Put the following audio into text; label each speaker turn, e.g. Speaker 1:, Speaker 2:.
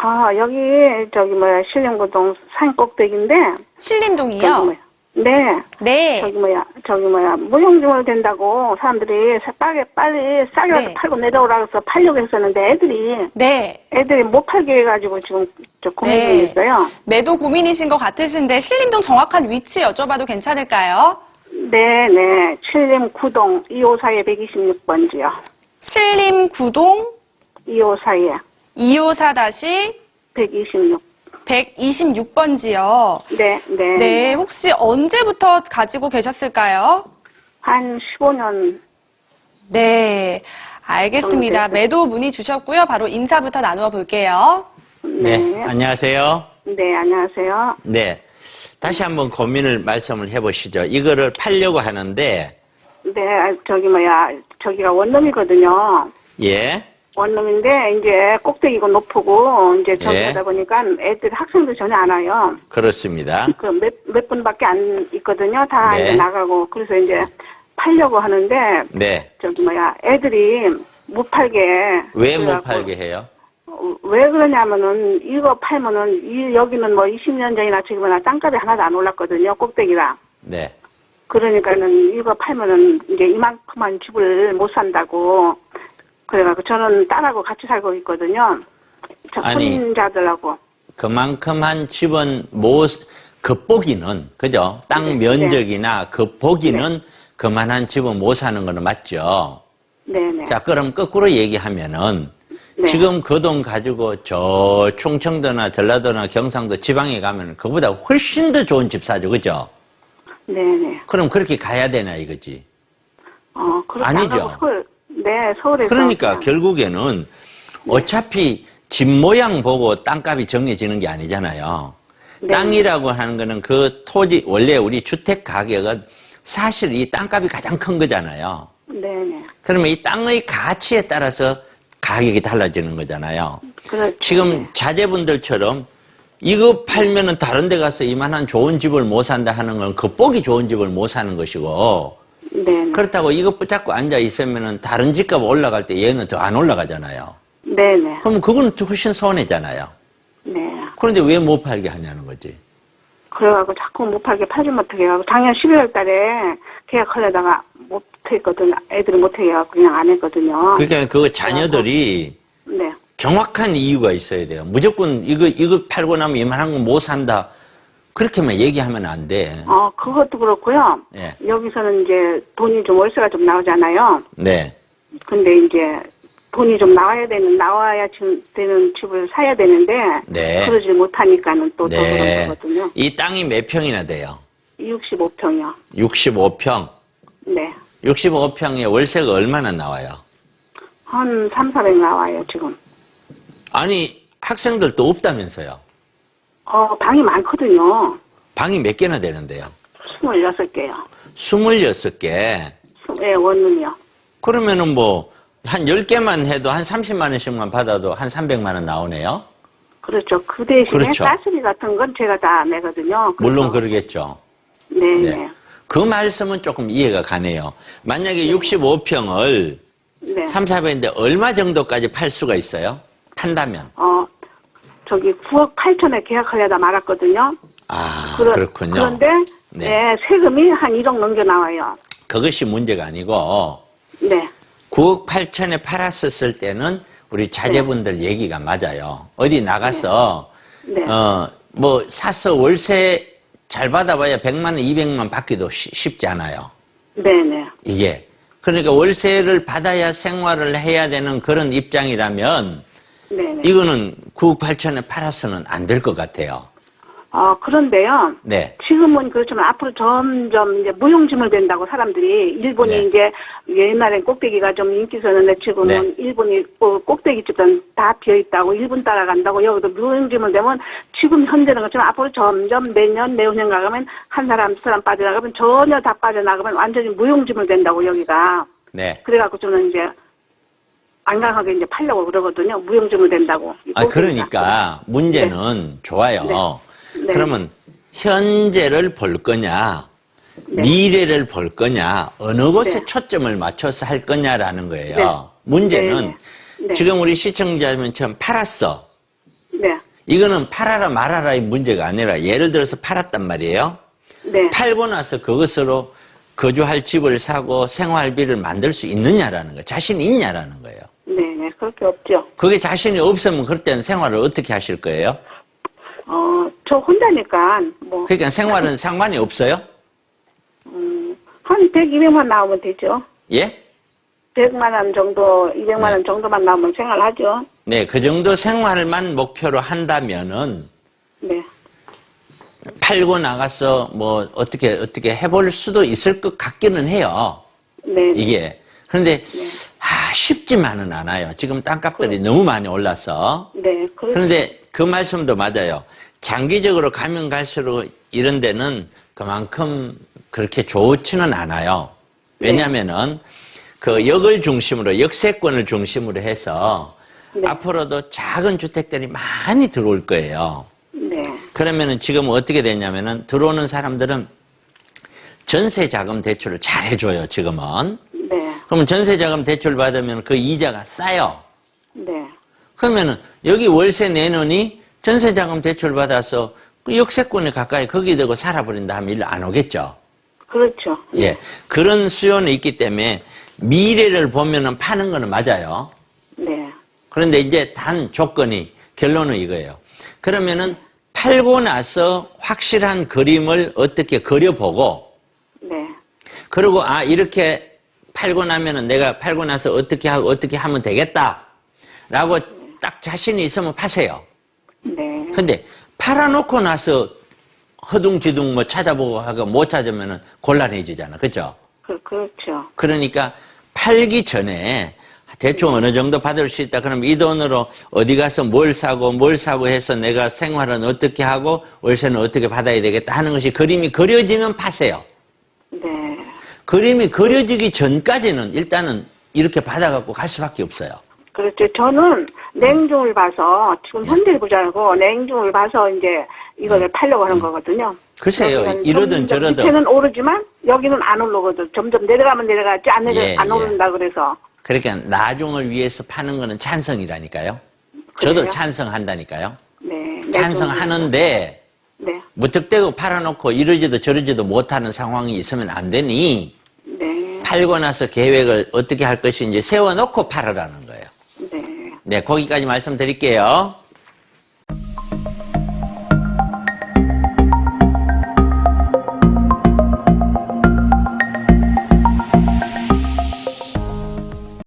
Speaker 1: 아, 여기, 신림구동 산 꼭대기인데.
Speaker 2: 신림동이요?
Speaker 1: 네.
Speaker 2: 네.
Speaker 1: 무용지물 된다고 사람들이 빨리 싸게
Speaker 2: 네.
Speaker 1: 팔고 내려오라고 해서 팔려고 했었는데 애들이 못 팔게 해가지고 지금 저 고민 중에 있어요.
Speaker 2: 매도 고민이신 것 같으신데 신림동 정확한 위치 여쭤봐도 괜찮을까요?
Speaker 1: 네. 신림구동 254에 126번지요.
Speaker 2: 신림구동
Speaker 1: 254에
Speaker 2: 254-126번지요. 네, 혹시 언제부터 가지고 계셨을까요?
Speaker 1: 한 15년.
Speaker 2: 네, 알겠습니다. 매도 문의 주셨고요. 바로 인사부터 나누어 볼게요.
Speaker 3: 네, 안녕하세요.
Speaker 1: 네, 안녕하세요.
Speaker 3: 네, 다시 한번 고민을 말씀을 해보시죠. 이거를 팔려고 하는데,
Speaker 1: 네, 저기가 원룸이거든요.
Speaker 3: 예,
Speaker 1: 원룸인데 이제 꼭대기고 높고 이제 저기
Speaker 3: 예.
Speaker 1: 하다 보니까 학생들 전혀 안 와요.
Speaker 3: 그렇습니다.
Speaker 1: 그 몇 분밖에 안 있거든요. 다
Speaker 3: 네.
Speaker 1: 이제 나가고 그래서 이제 팔려고 하는데
Speaker 3: 네,
Speaker 1: 애들이 못 팔게.
Speaker 3: 왜 못
Speaker 1: 그래갖고
Speaker 3: 팔게 해요?
Speaker 1: 왜 그러냐면은 이거 팔면은 여기는 뭐 20년 전이나 지금이나 땅값이 하나도 안 올랐거든요. 꼭대기가.
Speaker 3: 네,
Speaker 1: 그러니까는 이거 팔면은 이제 이만큼만 집을 못 산다고. 그래가지고 저는 딸하고 같이 살고 있거든요.
Speaker 3: 아니,
Speaker 1: 혼자들하고.
Speaker 3: 그만큼 한 집은 겉보기는, 그죠? 땅 면적이나 겉보기는 그만한 집은 못 사는 거는 맞죠?
Speaker 1: 네네.
Speaker 3: 자, 그럼 거꾸로 얘기하면은, 지금 그 돈 가지고 저 충청도나 전라도나 경상도 지방에 가면 그보다 훨씬 더 좋은 집 사죠, 그죠?
Speaker 1: 네네.
Speaker 3: 그럼 그렇게 가야 되나 이거지?
Speaker 1: 그렇게
Speaker 3: 아니죠.
Speaker 1: 안 가고 서울에서.
Speaker 3: 그러니까 결국에는 어차피 집 모양 보고 땅값이 정해지는 게 아니잖아요. 땅이라고 하는 거는 그 토지, 원래 우리 주택 가격은 사실 이 땅값이 가장 큰 거잖아요.
Speaker 1: 네네.
Speaker 3: 그러면 이 땅의 가치에 따라서 가격이 달라지는 거잖아요.
Speaker 1: 그렇죠.
Speaker 3: 지금 자제분들처럼 이거 팔면은 다른 데 가서 이만한 좋은 집을 못 산다 하는 건 겉보기 좋은 집을 못 사는 것이고,
Speaker 1: 네네.
Speaker 3: 그렇다고 이거 붙잡고 앉아 있으면은 다른 집값 올라갈 때 얘는 더 안 올라가잖아요.
Speaker 1: 네네.
Speaker 3: 그러면 그거는 훨씬 손해잖아요.
Speaker 1: 네.
Speaker 3: 그런데 왜 못 팔게 하냐는 거지.
Speaker 1: 그래가지고 자꾸 못 팔게 팔지 못하게 하고 작년 12월 달에 계약하려다가 못했거든요. 애들이 못하게 해서 그냥 안 했거든요.
Speaker 3: 그러니까 그 자녀들이
Speaker 1: 네.
Speaker 3: 정확한 이유가 있어야 돼요. 무조건 이거 팔고 나면 이만한 거 못 산다. 그렇게만 얘기하면 안 돼.
Speaker 1: 그것도 그렇고요.
Speaker 3: 예.
Speaker 1: 여기서는 이제 돈이 좀 월세가 좀 나오잖아요.
Speaker 3: 네.
Speaker 1: 근데 이제 돈이 좀 나와야 되는 집을 사야 되는데
Speaker 3: 네.
Speaker 1: 그러지 못하니까는 또 더
Speaker 3: 네.
Speaker 1: 그런 거거든요.
Speaker 3: 이 땅이 몇 평이나 돼요?
Speaker 1: 65평이요.
Speaker 3: 65평.
Speaker 1: 네.
Speaker 3: 65평에 월세가 얼마나 나와요?
Speaker 1: 한 3,400 나와요, 지금.
Speaker 3: 아니, 학생들도 없다면서요?
Speaker 1: 방이 많거든요.
Speaker 3: 방이 몇 개나 되는데요?
Speaker 1: 26개요.
Speaker 3: 26개.
Speaker 1: 예, 원룸이요.
Speaker 3: 그러면은 한 10개만 해도 한 30만 원씩만 받아도 한 300만 원 나오네요?
Speaker 1: 그렇죠. 그 대신에
Speaker 3: 그렇죠.
Speaker 1: 가스비 같은 건 제가 다 내거든요.
Speaker 3: 물론 그러겠죠.
Speaker 1: 네네.
Speaker 3: 네. 그 말씀은 조금 이해가 가네요. 만약에 65평을
Speaker 1: 네.
Speaker 3: 3, 400인데 얼마 정도까지 팔 수가 있어요? 판다면?
Speaker 1: 9억 8천에 계약하려다 말았거든요.
Speaker 3: 그렇군요.
Speaker 1: 그런데
Speaker 3: 네.
Speaker 1: 세금이 한 1억 넘겨 나와요.
Speaker 3: 그것이 문제가 아니고
Speaker 1: 네.
Speaker 3: 9억 8천에 팔았었을 때는 우리 자제분들 얘기가 맞아요. 어디 나가서
Speaker 1: 네.
Speaker 3: 사서 월세 잘 받아봐야 100만 원, 200만 받기도 쉽지 않아요.
Speaker 1: 네네.
Speaker 3: 이게. 그러니까 월세를 받아야 생활을 해야 되는 그런 입장이라면
Speaker 1: 네네.
Speaker 3: 이거는 9억 8천에 팔아서는 안 될 것 같아요.
Speaker 1: 그런데요.
Speaker 3: 네.
Speaker 1: 지금은 그렇지만 앞으로 점점 이제 무용지물 된다고 사람들이 일본이
Speaker 3: 네.
Speaker 1: 이제 옛날엔 꼭대기가 좀 인기 있었는데 지금은
Speaker 3: 네.
Speaker 1: 일본이 꼭대기 집은 다 비어 있다고 일본 따라간다고 여기도 무용지물 되면 지금 현재는 그렇지만 앞으로 점점 내년 내후년 가면 한 사람 두 사람 빠져나가면 전혀 다 빠져나가면 완전히 무용지물 된다고 여기가.
Speaker 3: 네.
Speaker 1: 그래갖고 저는 이제 안강하게 이제 팔려고 그러거든요. 무용지물 된다고.
Speaker 3: 그러니까 문제는 좋아요.
Speaker 1: 네.
Speaker 3: 그러면 현재를 볼 거냐,
Speaker 1: 네.
Speaker 3: 미래를 볼 거냐, 어느 곳에
Speaker 1: 네.
Speaker 3: 초점을 맞춰서 할 거냐라는 거예요.
Speaker 1: 네.
Speaker 3: 문제는
Speaker 1: 네. 네.
Speaker 3: 지금 우리 시청자님처럼 팔았어.
Speaker 1: 네.
Speaker 3: 이거는 팔아라 말아라의 문제가 아니라 예를 들어서 팔았단 말이에요.
Speaker 1: 네.
Speaker 3: 팔고 나서 그것으로 거주할 집을 사고 생활비를 만들 수 있느냐라는 거예요. 자신이 있냐라는 거예요.
Speaker 1: 네, 그렇게 없죠.
Speaker 3: 그게 자신이 없으면 그럴 때는 생활을 어떻게 하실 거예요?
Speaker 1: 저 혼자니까, 뭐,
Speaker 3: 그러니까 생활은 상관이 없어요?
Speaker 1: 한 100, 200만 나오면 되죠.
Speaker 3: 예?
Speaker 1: 100만 원 정도, 200만 원 정도만 나오면 생활하죠.
Speaker 3: 네, 그 정도 생활만 목표로 한다면은
Speaker 1: 네.
Speaker 3: 팔고 나가서 뭐 어떻게 해볼 수도 있을 것 같기는 해요.
Speaker 1: 네.
Speaker 3: 이게. 그런데 쉽지만은 않아요. 지금 땅값들이 너무 많이 올라서.
Speaker 1: 네.
Speaker 3: 그런데 그 말씀도 맞아요. 장기적으로 가면 갈수록 이런 데는 그만큼 그렇게 좋지는 않아요. 왜냐면은 그 역을 중심으로, 역세권을 중심으로 해서
Speaker 1: 네.
Speaker 3: 앞으로도 작은 주택들이 많이 들어올 거예요.
Speaker 1: 네.
Speaker 3: 그러면은 지금 어떻게 되냐면은 들어오는 사람들은 전세 자금 대출을 잘 해줘요, 지금은.
Speaker 1: 네.
Speaker 3: 그러면 전세 자금 대출 받으면 그 이자가 싸요.
Speaker 1: 네.
Speaker 3: 그러면은 여기 월세 내놓으니 전세 자금 대출 받아서 그 역세권에 가까이 거기 대고 살아버린다 하면 일 안 오겠죠.
Speaker 1: 그렇죠.
Speaker 3: 예. 그런 수요는 있기 때문에 미래를 보면은 파는 거는 맞아요.
Speaker 1: 네.
Speaker 3: 그런데 이제 단 조건이, 결론은 이거예요. 그러면은 팔고 나서 확실한 그림을 어떻게 그려보고,
Speaker 1: 네.
Speaker 3: 그리고 이렇게 팔고 나면은 내가 팔고 나서 어떻게 하고 어떻게 하면 되겠다. 라고 딱 자신이 있으면 파세요.
Speaker 1: 네.
Speaker 3: 근데 팔아놓고 나서 허둥지둥 뭐 찾아보고 하고 못 찾으면은 곤란해지잖아. 그죠?
Speaker 1: 그렇죠.
Speaker 3: 그러니까 팔기 전에 대충 어느 정도 받을 수 있다. 그럼 이 돈으로 어디 가서 뭘 사고 해서 내가 생활은 어떻게 하고 월세는 어떻게 받아야 되겠다 하는 것이 그림이 그려지면 파세요.
Speaker 1: 네.
Speaker 3: 그림이 그려지기 전까지는 일단은 이렇게 받아갖고 갈 수밖에 없어요.
Speaker 1: 그렇죠. 저는 냉중을 봐서, 지금 현대를 보자고 냉중을 봐서 이제 이거를 팔려고 하는 거거든요.
Speaker 3: 글쎄요,
Speaker 1: 여기는
Speaker 3: 이러든 저러든.
Speaker 1: 밑에는 오르지만 여기는 안 오르거든. 점점 내려가면 내려가지 안 오른다 그래서.
Speaker 3: 그러니까 나중을 위해서 파는 거는 찬성이라니까요. 저도
Speaker 1: 그래요?
Speaker 3: 찬성한다니까요.
Speaker 1: 네.
Speaker 3: 찬성하는데
Speaker 1: 네.
Speaker 3: 무턱대고 팔아놓고 이러지도 저러지도 못하는 상황이 있으면 안 되니
Speaker 1: 네.
Speaker 3: 팔고 나서 계획을 어떻게 할 것인지 세워놓고 팔으라는 거예요.
Speaker 1: 네.
Speaker 3: 네, 거기까지 말씀드릴게요.